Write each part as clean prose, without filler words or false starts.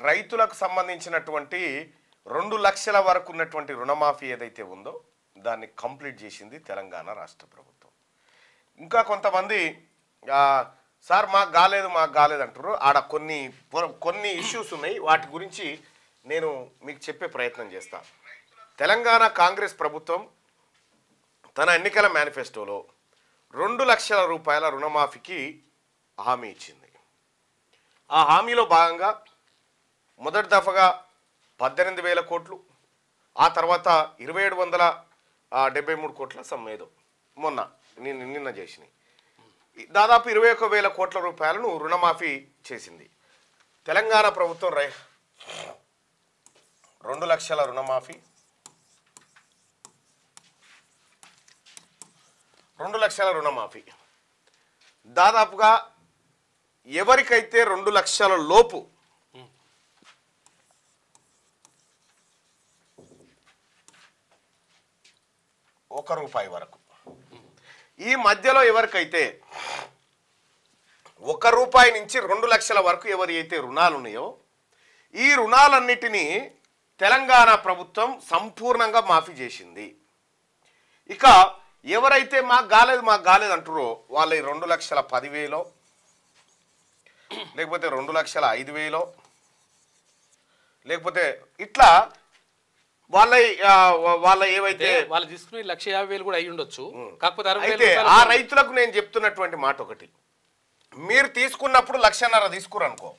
రైతులకు సంబంధించినటువంటి 2 లక్షల వరకు ఉన్నటువంటి రుణమాఫీ ఏదైతే ఉందో దాన్ని కంప్లీట్ చేసింది తెలంగాణ రాష్ట్ర ప్రభుత్వం. ఇంకా కొంతమంది సార్ మాకు కాలేదు అంటారు. ఆడ కొన్ని ఇష్యూస్ ఉన్నాయి, వాటి గురించి నేను మీకు చెప్పే ప్రయత్నం చేస్తా. తెలంగాణ కాంగ్రెస్ ప్రభుత్వం తన ఎన్నికల మేనిఫెస్టోలో 2 లక్షల రూపాయల రుణమాఫీకి హామీ ఇచ్చింది. ఆ హామీలో భాగంగా మొదటి దఫగా 18,000 కోట్లు, ఆ తర్వాత 2,773 కోట్ల సమ్మేదో నిన్న చేసినాయి. దాదాపు 21,000 కోట్ల రూపాయలను రుణమాఫీ చేసింది తెలంగాణ ప్రభుత్వం. 2 లక్షల రుణమాఫీ, 2 లక్షల రుణమాఫీ దాదాపుగా ఎవరికైతే 2 లక్షల లోపు ₹1 వరకు, ఈ మధ్యలో ఎవరికైతే ₹1 నుంచి 2 లక్షల వరకు ఎవరి అయితే రుణాలు ఉన్నాయో ఈ రుణాలన్నిటినీ తెలంగాణ ప్రభుత్వం సంపూర్ణంగా మాఫీ చేసింది. ఇక ఎవరైతే మాకు కాలేదు అంటారో వాళ్ళ 2,10,000 లేకపోతే 2,05,000 లేకపోతే ఇట్లా వాళ్ళ ఏవైతే వాళ్ళు తీసుకుని 1,50,000 కూడా అయి ఉండొచ్చు. కాకపోతే అయితే ఆ రైతులకు నేను చెప్తున్నటువంటి మాట ఒకటి, మీరు తీసుకున్నప్పుడు 1,50,000 తీసుకురు అనుకో,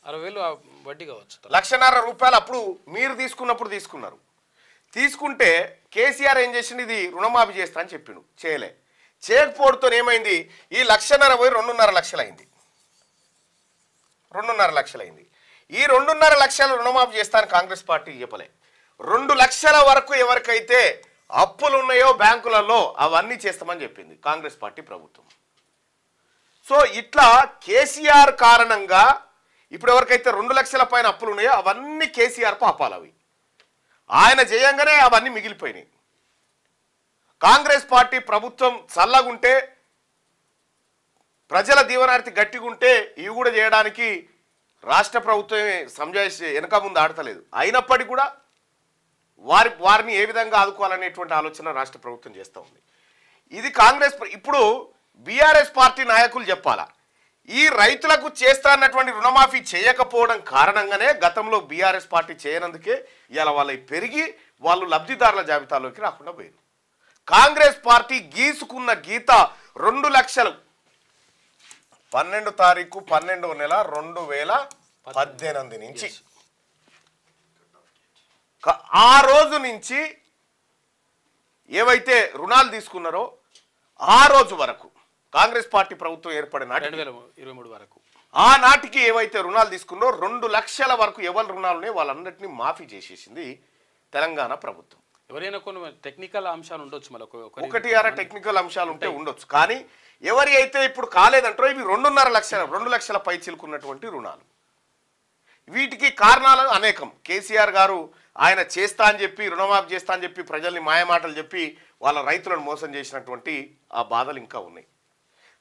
60,000 వడ్డీ కావచ్చు. 1,50,000 రూపాయలు అప్పుడు మీరు తీసుకున్నప్పుడు తీసుకున్నారు. తీసుకుంటే కేసీఆర్ ఏం చేసింది, ఇది రుణమాఫీ చేస్తా అని చెప్పిండు, చేయకపోవడంతో ఏమైంది, ఈ 1,50,000 పోయి 2.5 లక్షలు అయింది. 2.5 లక్షలు అయింది. ఈ 2.5 లక్షలు రుణమాఫీ చేస్తాను కాంగ్రెస్ పార్టీ చెప్పలే. 2 లక్షల వరకు ఎవరికైతే అప్పులు ఉన్నాయో బ్యాంకులలో అవన్నీ చేస్తామని చెప్పింది కాంగ్రెస్ పార్టీ ప్రభుత్వం. సో ఇట్లా కేసీఆర్ కారణంగా ఇప్పుడు ఎవరికైతే 2 లక్షల పైన అప్పులు ఉన్నాయో అవన్నీ కేసీఆర్ పాపాలు. అవి ఆయన చేయంగానే అవన్నీ మిగిలిపోయినాయి. కాంగ్రెస్ పార్టీ ప్రభుత్వం చల్లగుంటే, ప్రజల దీవనార్థి గట్టిగుంటే ఇవి కూడా చేయడానికి రాష్ట్ర ప్రభుత్వమే సంజాయిషి వెనక ముందు ఆడతలేదు. అయినప్పటికీ కూడా వారిని ఏ విధంగా ఆదుకోవాలనేటువంటి ఆలోచన రాష్ట్ర ప్రభుత్వం చేస్తూ ఉంది. ఇది కాంగ్రెస్ ఇప్పుడు బీఆర్ఎస్ పార్టీ నాయకులు చెప్పాలా, ఈ రైతులకు చేస్తా అన్నటువంటి రుణమాఫీ చేయకపోవడం కారణంగానే గతంలో బీఆర్ఎస్ పార్టీ చేయనందుకే ఇలా వాళ్ళకి పెరిగి వాళ్ళు లబ్ధిదారుల జాబితాలోకి రాకుండా పోయారు. కాంగ్రెస్ పార్టీ గీసుకున్న గీత 2 లక్షలు 12 తారీఖు 12వ నెల 2018 నుంచి ఆ రోజు నుంచి ఏవైతే రుణాలు తీసుకున్నారో ఆ రోజు వరకు కాంగ్రెస్ పార్టీ ప్రభుత్వం ఏర్పడిన 2023 వరకు ఆ నాటికి ఏవైతే రుణాలు తీసుకున్నారో 2 లక్షల వరకు ఎవరి రుణాలునే వాళ్ళందరినీ మాఫీ చేసేసింది తెలంగాణ ప్రభుత్వం. ఎవరైనా కొన్ని టెక్నికల్ అంశాలు ఉండొచ్చు, మళ్ళీ 1-6 టెక్నికల్ అంశాలు ఉండొచ్చు. కానీ ఎవరి అయితే ఇప్పుడు కాలేదంటారో ఇవి 2 లక్షల పై చిలుకున్నటువంటి రుణాలు. వీటికి కారణాలు అనేకం. కేసీఆర్ గారు ఆయన చేస్తా అని చెప్పి, రుణమాఫీ చేస్తా అని చెప్పి ప్రజల్ని మాయమాటలు చెప్పి వాళ్ళ రైతులను మోసం చేసినటువంటి ఆ బాధలు ఇంకా ఉన్నాయి.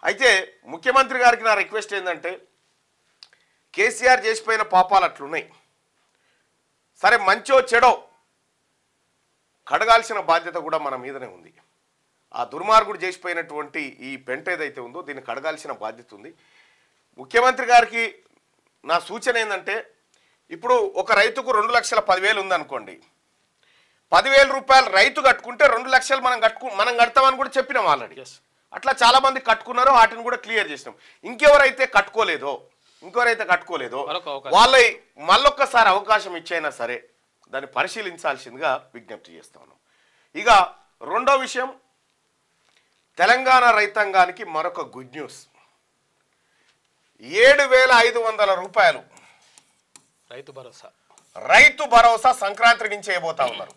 అయితే ముఖ్యమంత్రి గారికి నా రిక్వెస్ట్ ఏంటంటే, కేసీఆర్ చేసిపోయిన పాపాలు అట్లున్నాయి, సరే మంచో చెడో కడగాల్సిన బాధ్యత కూడా మన మీదనే ఉంది. ఆ దుర్మార్గుడు చేసిపోయినటువంటి ఈ పెంట ఏదైతే ఉందో దీన్ని కడగాల్సిన బాధ్యత ఉంది. ముఖ్యమంత్రి గారికి నా సూచన ఏంటంటే, ఇప్పుడు ఒక రైతుకు 2,10,000 ఉందనుకోండి, 10,000 రూపాయలు రైతు కట్టుకుంటే 2 లక్షలు మనం కడతామని కూడా చెప్పినాం ఆల్రెడీ. అట్లా చాలా మంది కట్టుకున్నారో వాటిని కూడా క్లియర్ చేసినాం. ఇంకెవరైతే కట్టుకోలేదో వాళ్ళ మళ్ళొక్కసారి అవకాశం ఇచ్చైనా సరే దాన్ని పరిశీలించాల్సిందిగా విజ్ఞప్తి చేస్తా ఉన్నాం. ఇక రెండో విషయం, తెలంగాణ రైతాంగానికి మరొక గుడ్ న్యూస్. 7,500 రూపాయలు రైతు భరోసా సంక్రాంతి నుంచి చేయబోతా ఉన్నారు.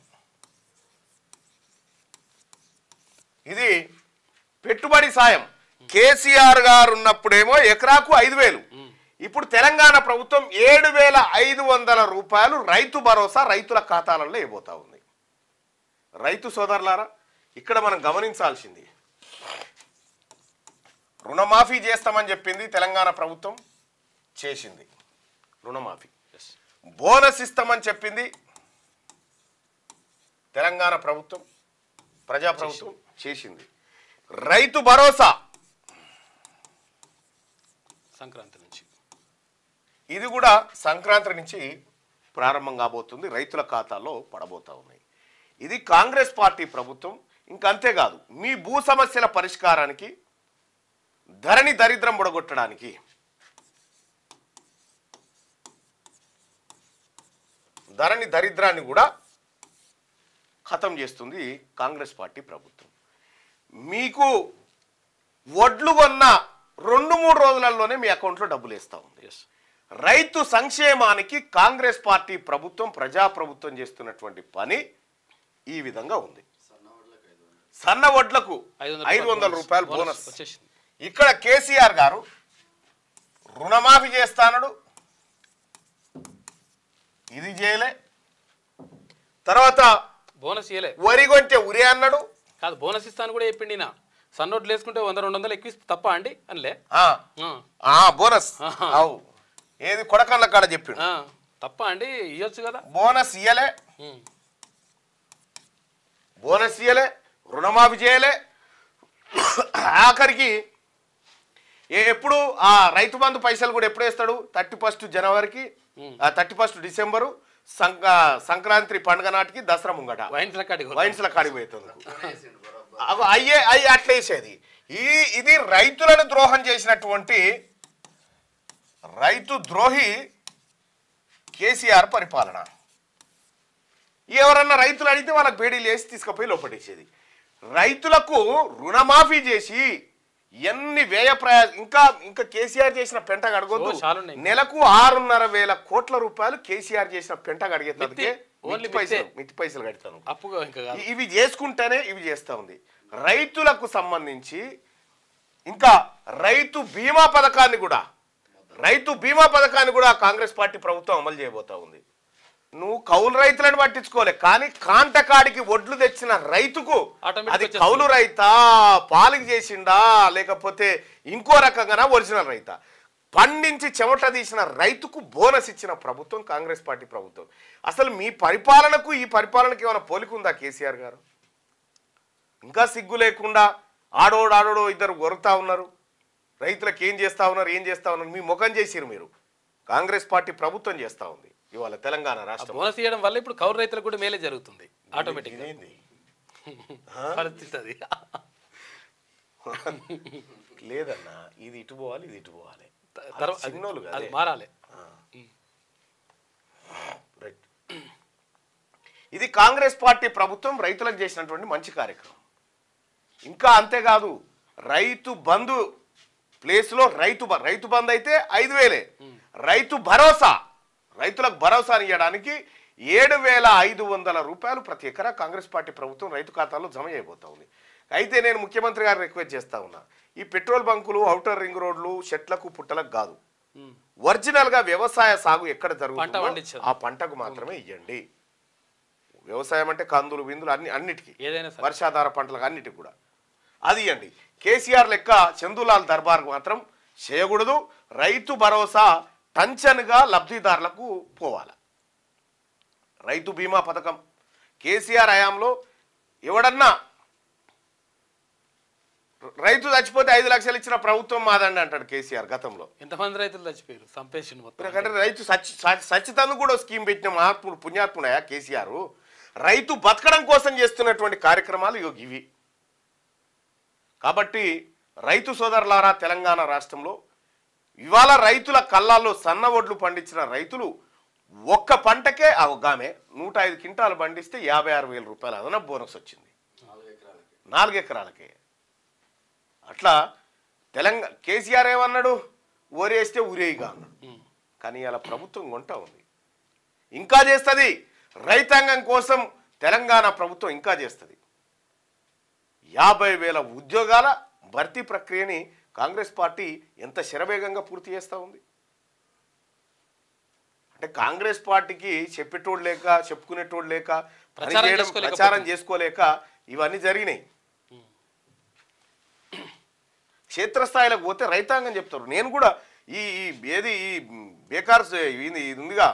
ఇది పెట్టుబడి సాయం. కేసీఆర్ గారు ఉన్నప్పుడేమో ఎకరాకు 5,000, ఇప్పుడు తెలంగాణ ప్రభుత్వం 7,500 రూపాయలు రైతు భరోసా రైతుల ఖాతాలలో ఇవ్వబోతా ఉంది. రైతు సోదరులారా, ఇక్కడ మనం గమనించాల్సింది, రుణమాఫీ చేస్తామని చెప్పింది తెలంగాణ ప్రభుత్వం, చేసింది రుణమాఫీ. బోనస్ ఇస్తామని చెప్పింది తెలంగాణ ప్రభుత్వం, ప్రజాప్రభుత్వం చేసింది. రైతు భరోసా సంక్రాంతి నుంచి, ఇది కూడా సంక్రాంతి నుంచి ప్రారంభం కాబోతుంది, రైతుల ఖాతాల్లో పడబోతా ఉన్నాయి. ఇది కాంగ్రెస్ పార్టీ ప్రభుత్వం. ఇంకా అంతేకాదు, మీ భూ సమస్యల పరిష్కారానికి, ధరణి దరిద్రం బుడగొట్టడానికి, ధరణి దరిద్రాన్ని కూడా ఖతం చేస్తుంది కాంగ్రెస్ పార్టీ ప్రభుత్వం. మీకు వడ్లు కొన్న 2-3 రోజులలోనే మీ అకౌంట్లో డబ్బులు వేస్తూ ఉంది. రైతు సంక్షేమానికి కాంగ్రెస్ పార్టీ ప్రభుత్వం, ప్రజాప్రభుత్వం చేస్తున్నటువంటి పని ఈ విధంగా ఉంది. సన్న వడ్లకు 500 రూపాయలు బోనస్. ఇక్కడ కేసీఆర్ గారు రుణమాఫీ చేస్తానడు, ఇది చేయలే. తర్వాత బోనస్ ఇయలే, వరి కొంటే ఉరి అన్నాడు. కాదు, బోనస్ ఇస్తాను కూడా చెప్పిండి. నా సన్నోట్లు వేసుకుంటే 100-200 ఎక్కువ తప్ప అండి అనిలే బోనస్. అవు ఏది కొడకళ్ళ కాడ చెప్పిండు, తప్ప అండి, ఇవ్వచ్చు కదా. బోనస్ ఇయ్యలే, బోనస్ ఇయ్యలే, రుణమాఫీ చేయలే. ఆఖరికి ఎప్పుడు ఆ రైతు బంధు పైసలు కూడా ఎప్పుడు వేస్తాడు? 31 జనవరికి, 31 డిసెంబరు, సంక్రాంతి పండుగ నాటికి, దసరా ముంగట వైన్స్ల కాడికి పోతుంది. అయ్యే అట్లా వేసేది. ఇది రైతులను ద్రోహం చేసినటువంటి రైతు ద్రోహి కేసీఆర్ పరిపాలన. ఎవరన్నా రైతులు అడిగితే వాళ్ళకి బేడీలు వేసి తీసుకుపోయి లోపడేసేది. రైతులకు రుణమాఫీ చేసి ఎన్ని వ్యయ ఇంకా కేసీఆర్ చేసిన పెంట గడగొద్దు. నెలకు 6,500 కోట్ల రూపాయలు కేసీఆర్ చేసిన పెంట గడిగేందుకే మిత్తి పైసలు కడతాను. ఇవి చేసుకుంటేనే ఇవి చేస్తా ఉంది. రైతులకు సంబంధించి ఇంకా రైతు బీమా పథకాన్ని కూడా కాంగ్రెస్ పార్టీ ప్రభుత్వం అమలు చేయబోతా ఉంది. నువ్వు కౌలు రైతులను పట్టించుకోలే, కానీ కాంటకాడికి ఒడ్లు తెచ్చిన రైతుకు అది కౌలు రైతా, పాలికి చేసిండా, లేకపోతే ఇంకో రకంగా ఒరిజినల్ రైతా, పండించి చెమట తీసిన రైతుకు బోనస్ ఇచ్చిన ప్రభుత్వం కాంగ్రెస్ పార్టీ ప్రభుత్వం. అసలు మీ పరిపాలనకు ఈ పరిపాలనకు ఏమైనా పోలికుందా కేసీఆర్ గారు? ఇంకా సిగ్గు లేకుండా ఆడోడో ఇద్దరు గొరుతా ఉన్నారు. రైతులకు ఏం చేస్తా ఉన్నారు? మీ ముఖం చేసిరు మీరు. కాంగ్రెస్ పార్టీ ప్రభుత్వం చేస్తూ ఉంది ఇవాళ తెలంగాణ రాష్ట్రం. బోనస్ ఇవ్వడం వల్ల ఇప్పుడు కౌలు రైతులకు కూడా మేలే జరుగుతుంది ఆటోమేటిక్గా. లేదన్నా, ఇది ఇటు పోవాలి, ఇది ఇటు పోవాలి, మారాలి. రైట్. ఇది కాంగ్రెస్ పార్టీ ప్రభుత్వం రైతులకు చేసినటువంటి మంచి కార్యక్రమం. ఇంకా అంతేకాదు, రైతు బంధు ప్లేస్లో రైతు బంధు అయితే 5,000, రైతు భరోసా, రైతులకు భరోసాని ఇవ్వడానికి 7,500 రూపాయలు ప్రతి ఎకరా కాంగ్రెస్ పార్టీ ప్రభుత్వం రైతు ఖాతాలో జమ చేయబోతా ఉంది. అయితే నేను ముఖ్యమంత్రి గారు రిక్వెస్ట్ చేస్తా ఉన్నా, ఈ పెట్రోల్ బంకులు, ఔటర్ రింగ్ రోడ్లు, చెట్లకు పుట్టలకు కాదు, ఒరిజినల్ గా వ్యవసాయ సాగు ఎక్కడ జరుగుతుందో ఆ పంటకు మాత్రమే ఇవ్వండి. వ్యవసాయం అంటే కందులు, విందులు, అన్నిటికీ, వర్షాధార పంటలకు అన్నిటికి కూడా అది ఇవ్వండి. కేసీఆర్ లెక్క చందులాల్ దర్బార్ మాత్రం చేయకూడదు. రైతు భరోసా టంచన్గా లబ్ధిదారులకు పోవాలి. రైతు బీమా పథకం కేసీఆర్ హయాంలో ఎవడన్నా రైతు చచ్చిపోతే 5 లక్షలు ఇచ్చిన ప్రభుత్వం మాదండి అంటాడు కేసీఆర్. గతంలో ఎంతమంది రైతులు చచ్చిపోయారు, సంపేషన్ మొత్తం. రైతు సచ్చితందుకు కూడా స్కీమ్ పెట్టిన మహాత్ముడు, పుణ్యాత్ముడయా కేసీఆర్. రైతు బతకడం కోసం చేస్తున్నటువంటి కార్యక్రమాలు ఇవి. కాబట్టి రైతు సోదరులారా, తెలంగాణ రాష్ట్రంలో ఇవాళ రైతుల కళ్ళాల్లో సన్న ఒడ్లు పండించిన రైతులు ఒక్క పంటకే ఆమె 105 క్వింటాలు పండిస్తే 56,000 రూపాయలు అదనపు బోనస్ వచ్చింది 4 ఎకరాలకే. అట్లా కేసీఆర్ ఏమన్నాడు? ఊరేస్తే ఊరేయిగా అన్నాడు. కానీ అలా ప్రభుత్వం కొంటా ఉంది, ఇంకా చేస్తుంది. రైతాంగం కోసం తెలంగాణ ప్రభుత్వం ఇంకా చేస్తుంది. 50,000 ఉద్యోగాల భర్తీ ప్రక్రియని కాంగ్రెస్ పార్టీ ఎంత శరవేగంగా పూర్తి చేస్తూ ఉంది. అంటే కాంగ్రెస్ పార్టీకి చెప్పేటోడు లేక, చెప్పుకునేటోడు లేక, ప్రచారం చేసుకోలేక ఇవన్నీ జరిగినాయి. క్షేత్రస్థాయిలోకి పోతే రైతాంగం చెప్తారు. నేను కూడా ఈ ఏది ఈ బేకార్స్ ఇది ఉందిగా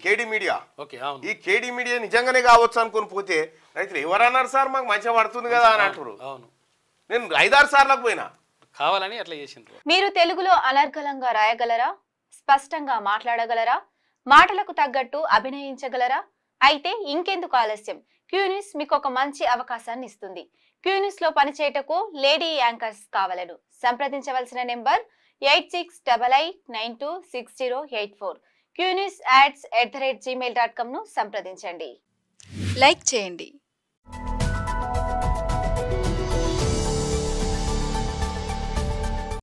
కేడీ మీడియా, ఓకే అవును ఈ కేడీ మీడియా నిజంగానే కావచ్చు అనుకుని పోతే రైతులు ఎవరన్నారు సార్ మాకు మంచిగా పడుతుంది కదా అని అంటారు. అవును నేను 5-6 సార్లకు పోయినా. కావాలని అట్లా చేసిండ్రు. మీరు తెలుగులో అనర్గళంగా రాయగలరా? స్పష్టంగా మాట్లాడగలరా? మాటలకు తగ్గట్టు అభినయించగలరా? అయితే ఇంకెందుకు ఆలస్యం, క్యూన్యూస్ మీకు ఒక మంచి అవకాశాన్ని ఇస్తుంది. క్యూన్యూస్ లో పనిచేయటకు లేడీ యాంకర్స్ కావలను. సంప్రదించవలసిన నెంబర్ 8688926084. QNewsAds@gmail.com ను సంప్రదించండి. లైక్ చేయండి.